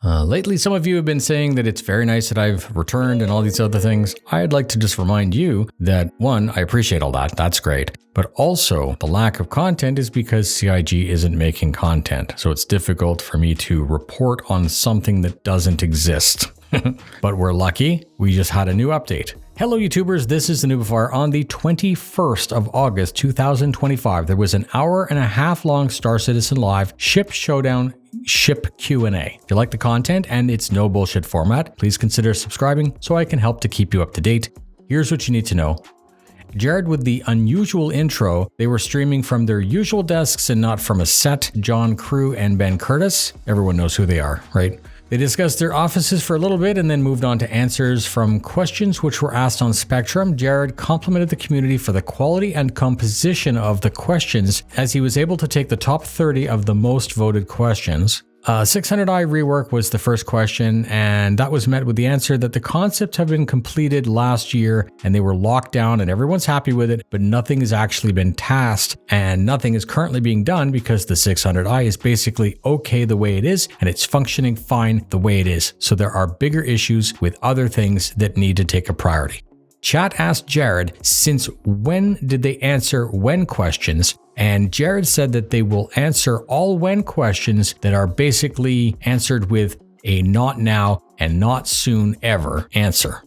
Lately, some of you have been saying that it's very nice that I've returned and all these other things. I'd like to just remind you that, one, I appreciate all that. That's great. But also, the lack of content is because CIG isn't making content. So it's difficult for me to report on something that doesn't exist. But we're lucky. We just had a new update. Hello YouTubers, this is the noobifier. On the 21st of August 2025, there was an hour-and-a-half long starcitizen live ship showdown ship Q&A. If you like the content and its no bullshit format, please consider subscribing so I can help to keep you up to date. Here's what you need to know. Jared with the unusual intro. They were streaming from their usual desks and not from a set. John Crew and Ben Curtis. Everyone knows who they are, right? They discussed their offices for a little bit and then moved on to answers from questions which were asked on Spectrum. Jared complimented the community for the quality and composition of the questions as he was able to take the top 30 of the most voted questions. 600i rework was the first question, and that was met with the answer that the concept had been completed last year and they were locked down and everyone's happy with it, but nothing has actually been tasked and nothing is currently being done because the 600i is basically okay the way it is and it's functioning fine the way it is. So there are bigger issues with other things that need to take a priority. Chat asked Jared, since when did they answer when questions? And Jared said that they will answer all when questions that are basically answered with a not now and not soon ever answer.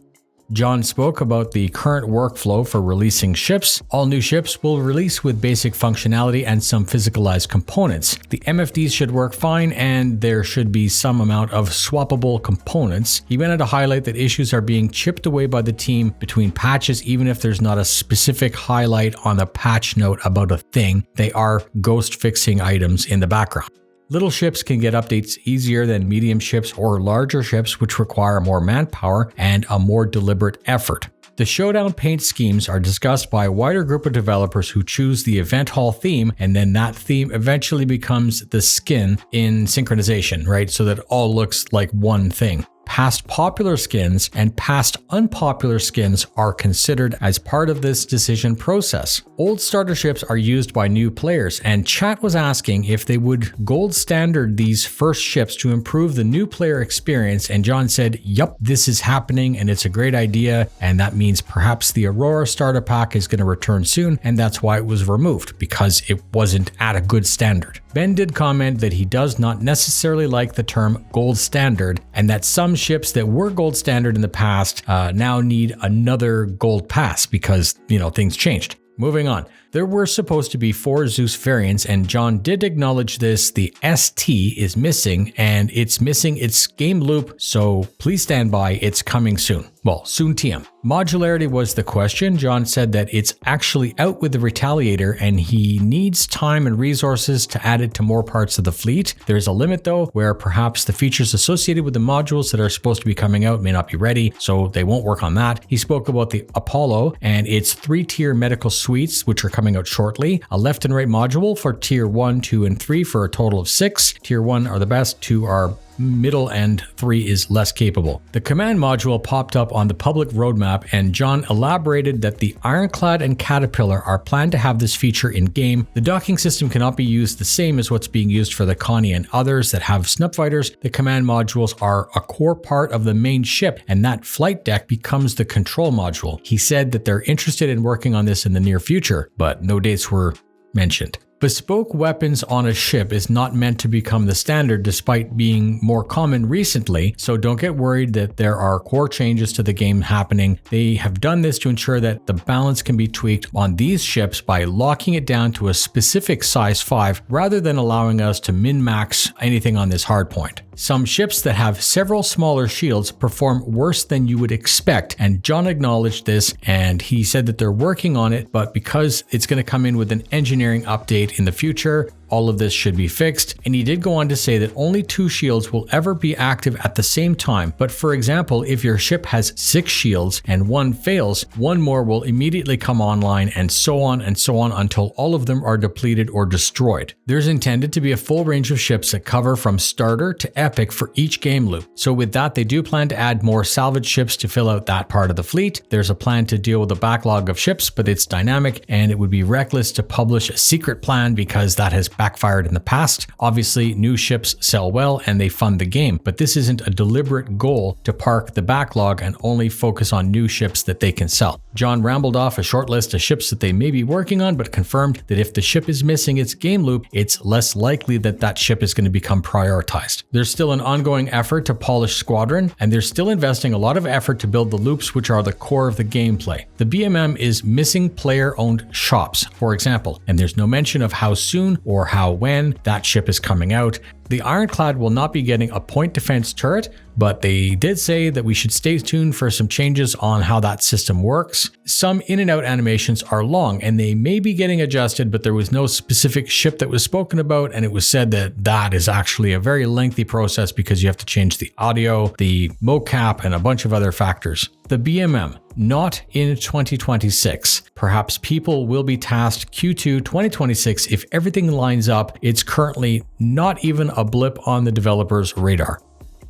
John spoke about the current workflow for releasing ships. All new ships will release with basic functionality and some physicalized components. The MFDs should work fine and there should be some amount of swappable components. He went on to highlight that issues are being chipped away by the team between patches even if there's not a specific highlight on the patch note about a thing. They are ghost fixing items in the background. Little ships can get updates easier than medium ships or larger ships, which require more manpower and a more deliberate effort. The Showdown paint schemes are discussed by a wider group of developers who choose the event hall theme, and then that theme eventually becomes the skin in synchronization, right? So that it all looks like one thing. Past popular skins and past unpopular skins are considered as part of this decision process. Old starter ships are used by new players, and chat was asking if they would gold standard these first ships to improve the new player experience, and John said, yup, this is happening and it's a great idea, and that means perhaps the Aurora starter pack is going to return soon, and that's why it was removed, because it wasn't at a good standard. Ben did comment that he does not necessarily like the term gold standard, and that some ships that were gold standard in the past now need another gold pass because, things changed. Moving on. There were supposed to be 4 Zeus variants, and John did acknowledge this. The ST is missing, and it's missing its game loop, so please stand by. It's coming soon. Well, soon TM. Modularity was the question. John said that it's actually out with the Retaliator, and he needs time and resources to add it to more parts of the fleet. There's a limit, though, where perhaps the features associated with the modules that are supposed to be coming out may not be ready, so they won't work on that. He spoke about the Apollo and its 3-tier medical suites, which are coming out shortly. A left and right module for tier 1, 2, and 3 for a total of 6. Tier 1 are the best, 2 are middle, and 3 is less capable. The command module popped up on the public roadmap, and John elaborated that the Ironclad and Caterpillar are planned to have this feature in game. The docking system cannot be used the same as what's being used for the Connie and others that have snub fighters. The command modules are a core part of the main ship, and that flight deck becomes the control module. He said that they're interested in working on this in the near future, but no dates were mentioned. Bespoke weapons on a ship is not meant to become the standard despite being more common recently, so don't get worried that there are core changes to the game happening. They have done this to ensure that the balance can be tweaked on these ships by locking it down to a specific size 5 rather than allowing us to min-max anything on this hardpoint. Some ships that have several smaller shields perform worse than you would expect, and John acknowledged this, and he said that they're working on it, but because it's going to come in with an engineering update in the future, all of this should be fixed. And he did go on to say that only 2 shields will ever be active at the same time. But for example, if your ship has 6 shields and 1 fails, 1 more will immediately come online, and so on until all of them are depleted or destroyed. There's intended to be a full range of ships that cover from starter to epic for each game loop. So with that, they do plan to add more salvage ships to fill out that part of the fleet. There's a plan to deal with the backlog of ships, but it's dynamic, and it would be reckless to publish a secret plan because that has backfired in the past. Obviously, new ships sell well and they fund the game, but this isn't a deliberate goal to park the backlog and only focus on new ships that they can sell. John rambled off a short list of ships that they may be working on, but confirmed that if the ship is missing its game loop, it's less likely that that ship is going to become prioritized. There's still an ongoing effort to polish Squadron, and they're still investing a lot of effort to build the loops which are the core of the gameplay. The BMM is missing player-owned shops, for example, and there's no mention of how soon or how when that ship is coming out. The Ironclad will not be getting a point defense turret, but they did say that we should stay tuned for some changes on how that system works. Some in and out animations are long and they may be getting adjusted, but there was no specific ship that was spoken about, and it was said that that is actually a very lengthy process because you have to change the audio, the mocap, and a bunch of other factors. The BMM, not in 2026. Perhaps people will be tasked Q2 2026 if everything lines up. It's currently not even a blip on the developer's radar.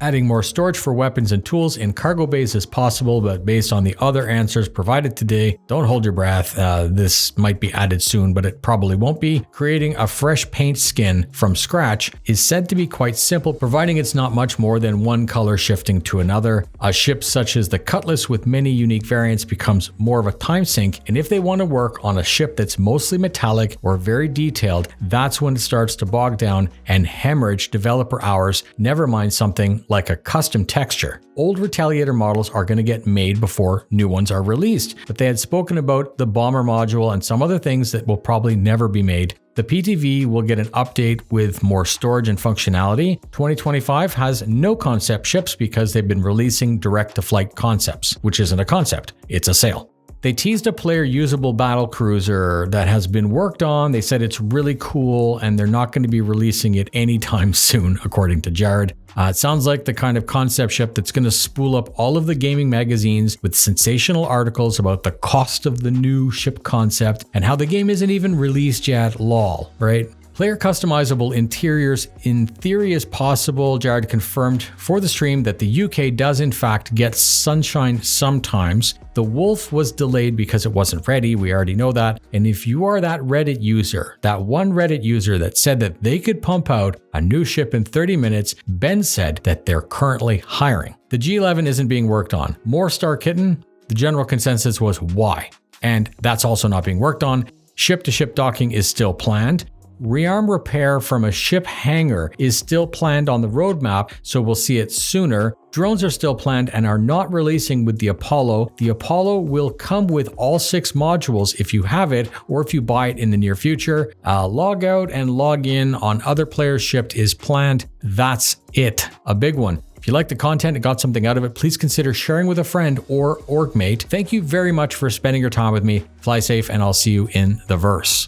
Adding more storage for weapons and tools in cargo bays is possible, but based on the other answers provided today, don't hold your breath. This might be added soon, but it probably won't be. Creating a fresh paint skin from scratch is said to be quite simple, providing it's not much more than one color shifting to another. A ship such as the Cutlass with many unique variants becomes more of a time sink, and if they want to work on a ship that's mostly metallic or very detailed, that's when it starts to bog down and hemorrhage developer hours, never mind something like a custom texture. Old Retaliator models are going to get made before new ones are released, but they had spoken about the bomber module and some other things that will probably never be made. The PTV will get an update with more storage and functionality. 2025 has no concept ships because they've been releasing direct-to-flight concepts, which isn't a concept, it's a sale. They teased a player-usable battle cruiser that has been worked on. They said it's really cool and they're not going to be releasing it anytime soon, according to Jared. It sounds like the kind of concept ship that's going to spool up all of the gaming magazines with sensational articles about the cost of the new ship concept and how the game isn't even released yet, lol, right? Player customizable interiors in theory is possible. Jared confirmed for the stream that the UK does in fact get sunshine sometimes. The Wolf was delayed because it wasn't ready. We already know that. And if you are that Reddit user, that one Reddit user that said that they could pump out a new ship in 30 minutes, Ben said that they're currently hiring. The G11 isn't being worked on. More Star Kitten? The general consensus was why? And that's also not being worked on. Ship-to-ship docking is still planned. Rearm repair from a ship hangar is still planned on the roadmap, so we'll see it sooner. Drones are still planned and are not releasing with the Apollo. The Apollo will come with all 6 modules if you have it or if you buy it in the near future. Log out and log in on other players' shipped is planned. That's it. A big one. If you like the content and got something out of it, please consider sharing with a friend or org mate. Thank you very much for spending your time with me. Fly safe and I'll see you in the verse.